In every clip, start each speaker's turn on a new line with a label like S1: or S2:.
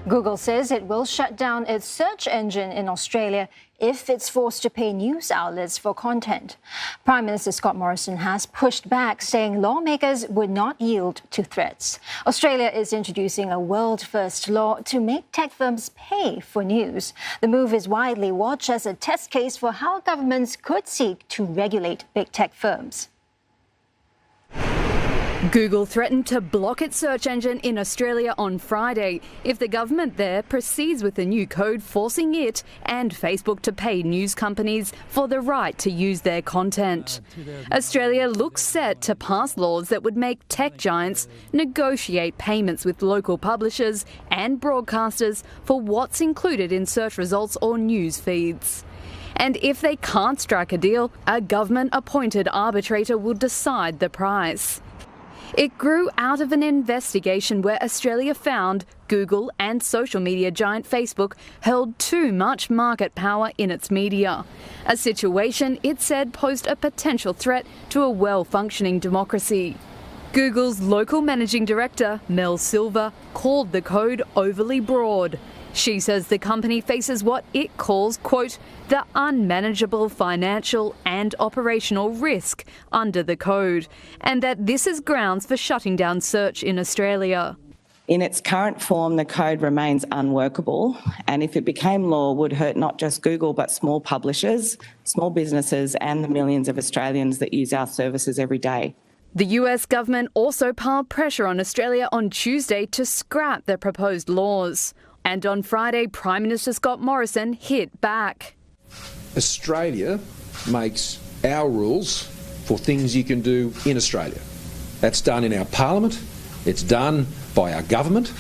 S1: Google says it will shut down its search engine in Australia if it's forced to pay news outlets for content. Prime Minister Scott Morrison has pushed back, saying lawmakers would not yield to threats. Australia is introducing a world-first law to make tech firms pay for news. The move is widely watched as a test case for how governments could seek to regulate big tech firms.
S2: Google threatened to block its search engine in Australia on Friday if the government there proceeds with a new code forcing it and Facebook to pay news companies for the right to use their content. Australia looks set to pass laws that would make tech giants negotiate payments with local publishers and broadcasters for what's included in search results or news feeds. And if they can't strike a deal, a government-appointed arbitrator will decide the price. It grew out of an investigation where Australia found Google and social media giant Facebook held too much market power in its media, a situation it said posed a potential threat to a well-functioning democracy. Google's local managing director, Mel Silver, called the code overly broad. She says the company faces what it calls, quote, the unmanageable financial and operational risk under the code, and that this is grounds for shutting down search in Australia.
S3: In its current form, the code remains unworkable, and if it became law, would hurt not just Google but small publishers, small businesses and the millions of Australians that use our services every day.
S2: The US government also piled pressure on Australia on Tuesday to scrap the proposed laws. And on Friday, Prime Minister Scott Morrison hit back.
S4: Australia makes our rules for things you can do in Australia. That's done in our parliament, it's done by our government,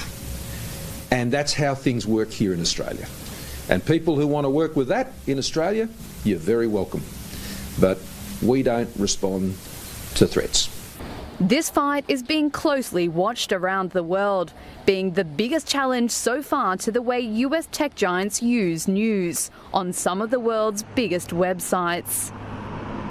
S4: and that's how things work here in Australia. And people who want to work with that in Australia, you're very welcome. But we don't respond to threats.
S2: This fight is being closely watched around the world, being the biggest challenge so far to the way US tech giants use news on some of the world's biggest websites.